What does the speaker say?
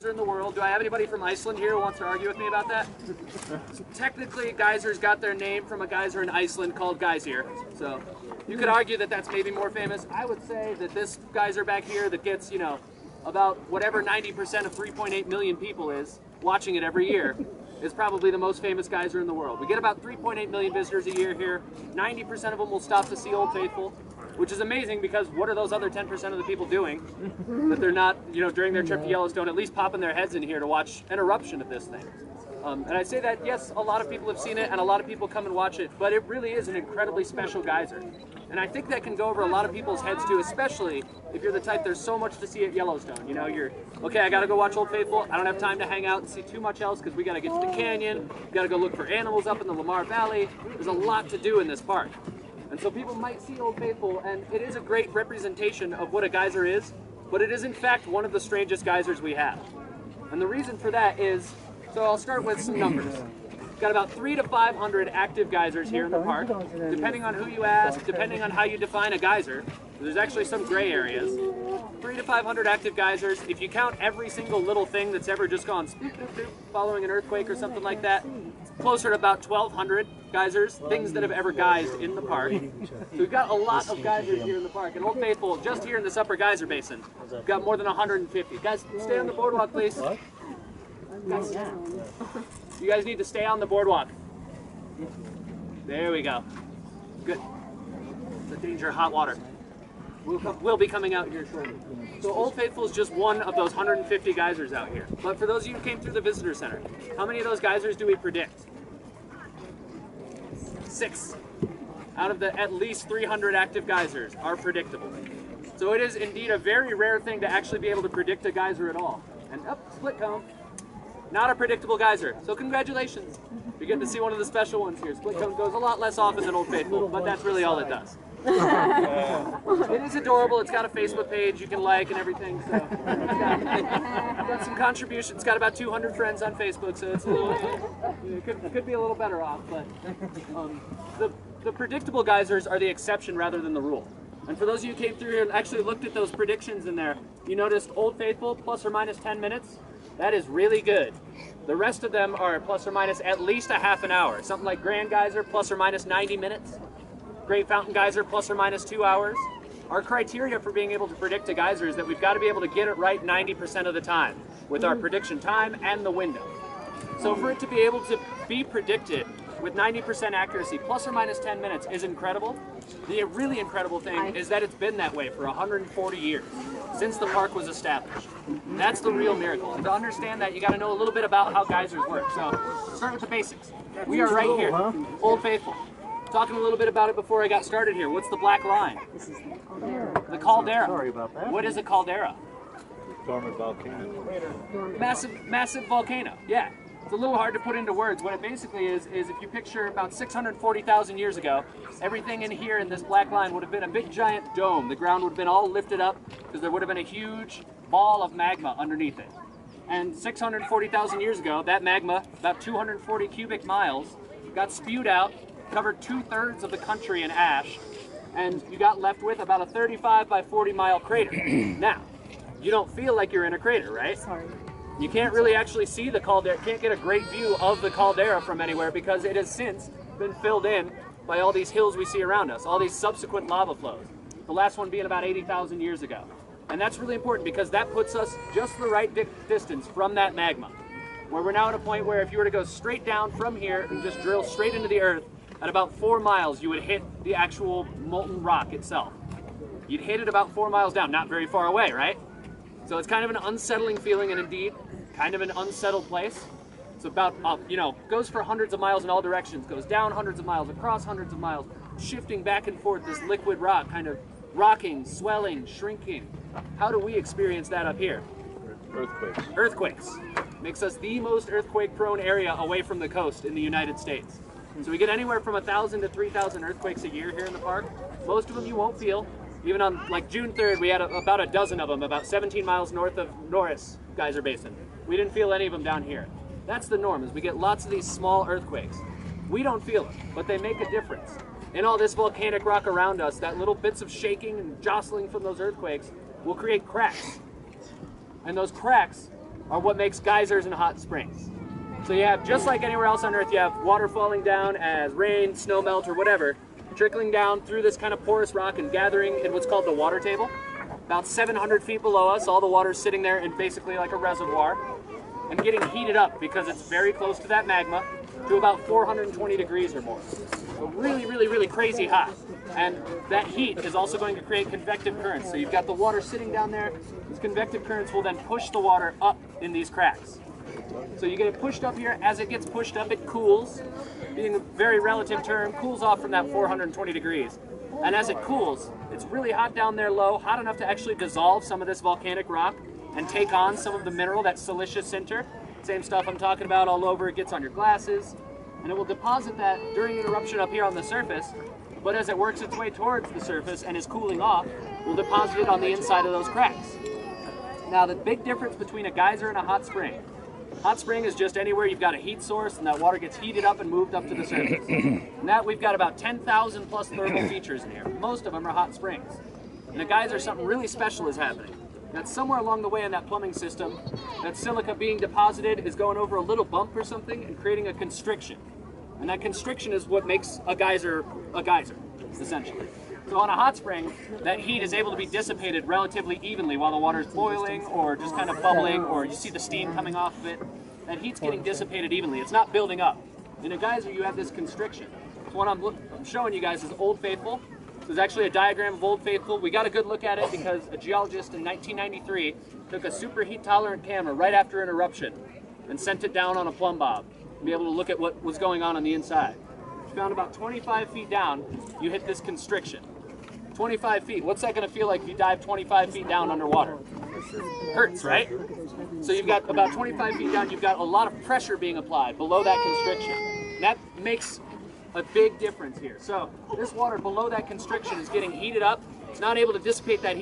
in the world. Do I have anybody from Iceland here who wants to argue with me about that? Technically, geysers got their name from a geyser in Iceland called Geysir. So you could argue that that's maybe more famous. I would say that this geyser back here that gets, you know, about whatever 90% of 3.8 million people is watching it every year is probably the most famous geyser in the world. We get about 3.8 million visitors a year here. 90% of them will stop to see Old Faithful, which is amazing because what are those other 10% of the people doing that they're not, you know, during their trip to Yellowstone, at least popping their heads in here to watch an eruption of this thing. And I say that, yes, a lot of people have seen it and a lot of people come and watch it, but it really is an incredibly special geyser. And I think that can go over a lot of people's heads too, especially if you're the type there's so much to see at Yellowstone. You know, you're, okay, I gotta go watch Old Faithful. I don't have time to hang out and see too much else because we gotta get to the canyon, we gotta go look for animals up in the Lamar Valley. There's a lot to do in this park. And so people might see Old Faithful, and it is a great representation of what a geyser is, but it is in fact one of the strangest geysers we have. And the reason for that is, so I'll start with some numbers. We've got about 300 to 500 active geysers here in the park, depending on who you ask, depending on how you define a geyser. There's actually some gray areas. 300 to 500 active geysers. If you count every single little thing that's ever just gone spoop, doop, doop, following an earthquake or something like that, closer to about 1,200 geysers, things that have ever geysed in the park. So we've got a lot of geysers here in the park. And Old Faithful, just here in this upper geyser basin, we've got more than 150. Guys, stay on the boardwalk, please. Guys, you guys need to stay on the boardwalk. There we go. Good. The danger of hot water. We'll be coming out here shortly. So Old Faithful is just one of those 150 geysers out here. But for those of you who came through the visitor center, how many of those geysers do we predict? 6 out of the at least 300 active geysers are predictable. So it is indeed a very rare thing to actually be able to predict a geyser at all. And split cone. Not a predictable geyser. So congratulations. You're getting to see one of the special ones here. Split cone goes a lot less often than Old Faithful, but that's really all it does. It is adorable. It's got a Facebook page you can like and everything. So it's got some contributions. It's got about 200 friends on Facebook, so it's a little, it could be a little better off. But the predictable geysers are the exception rather than the rule. And for those of you who came through here and actually looked at those predictions in there, you noticed Old Faithful plus or minus 10 minutes. That is really good. The rest of them are plus or minus at least a half an hour. Something like Grand Geyser plus or minus 90 minutes. Great Fountain Geyser plus or minus 2 hours. Our criteria for being able to predict a geyser is that we've got to be able to get it right 90% of the time with our prediction time and the window. So for it to be able to be predicted with 90% accuracy plus or minus 10 minutes is incredible. The really incredible thing is that it's been that way for 140 years. Since the park was established. That's the real miracle. And to understand that, you got to know a little bit about how geysers work. So, start with the basics. We are right here, Old Faithful. Talking a little bit about it before I got started here. What's the black line? The caldera. Sorry about that. What is a caldera? Dormant volcano. Massive volcano. Yeah. It's a little hard to put into words. What it basically is if you picture about 640,000 years ago, everything in here in this black line would have been a big giant dome. The ground would have been all lifted up because there would have been a huge ball of magma underneath it. And 640,000 years ago, that magma, about 240 cubic miles, got spewed out, covered 2/3 of the country in ash, and you got left with about a 35 by 40 mile crater. Now, you don't feel like you're in a crater, right? Sorry. You can't really actually see the caldera, can't get a great view of the caldera from anywhere because it has since been filled in by all these hills we see around us, all these subsequent lava flows. The last one being about 80,000 years ago. And that's really important because that puts us just the right distance from that magma. Where we're now at a point where if you were to go straight down from here and just drill straight into the earth, at about 4 miles you would hit the actual molten rock itself. You'd hit it about 4 miles down, not very far away, right? So it's kind of an unsettling feeling and indeed kind of an unsettled place. It's about, goes for hundreds of miles in all directions, goes down hundreds of miles, across hundreds of miles, shifting back and forth, this liquid rock kind of rocking, swelling, shrinking. How do we experience that up here? Earthquakes. Earthquakes. Makes us the most earthquake-prone area away from the coast in the United States. So we get anywhere from 1,000 to 3,000 earthquakes a year here in the park. Most of them you won't feel. Even on like June 3rd, we had about a dozen of them, about 17 miles north of Norris Geyser Basin. We didn't feel any of them down here. That's the norm, is we get lots of these small earthquakes. We don't feel them, but they make a difference. In all this volcanic rock around us, that little bits of shaking and jostling from those earthquakes will create cracks. And those cracks are what makes geysers and hot springs. So you have, just like anywhere else on Earth, you have water falling down as rain, snow melt, or whatever, trickling down through this kind of porous rock and gathering in what's called the water table. About 700 feet below us, all the water's sitting there in basically like a reservoir and getting heated up because it's very close to that magma to about 420 degrees or more. So really, really, really crazy hot. And that heat is also going to create convective currents. So you've got the water sitting down there. These convective currents will then push the water up in these cracks. So you get it pushed up here. As it gets pushed up, it cools. Being a very relative term, cools off from that 420 degrees. And as it cools, it's really hot down there low, hot enough to actually dissolve some of this volcanic rock and take on some of the mineral, that siliceous sinter. Same stuff I'm talking about all over. It gets on your glasses. And it will deposit that during an eruption up here on the surface. But as it works its way towards the surface and is cooling off, we'll deposit it on the inside of those cracks. Now, the big difference between a geyser and a hot spring. Hot spring is just anywhere you've got a heat source and that water gets heated up and moved up to the surface. And that we've got about 10,000 plus thermal features in here. Most of them are hot springs. In a geyser, something really special is happening. That's somewhere along the way in that plumbing system, that silica being deposited is going over a little bump or something and creating a constriction. And that constriction is what makes a geyser, essentially. So on a hot spring, that heat is able to be dissipated relatively evenly while the water is boiling or just kind of bubbling, or you see the steam coming off of it. That heat's getting dissipated evenly. It's not building up. In a geyser, you have this constriction. So what I'm showing you guys is Old Faithful. This is actually a diagram of Old Faithful. We got a good look at it because a geologist in 1993 took a superheat tolerant camera right after an eruption and sent it down on a plumb bob to be able to look at what was going on the inside. We found about 25 feet down, you hit this constriction. 25 feet, what's that going to feel like if you dive 25 feet down underwater? Hurts, right? So you've got about 25 feet down, you've got a lot of pressure being applied below that constriction. And that makes a big difference here. So this water below that constriction is getting heated up. It's not able to dissipate that heat.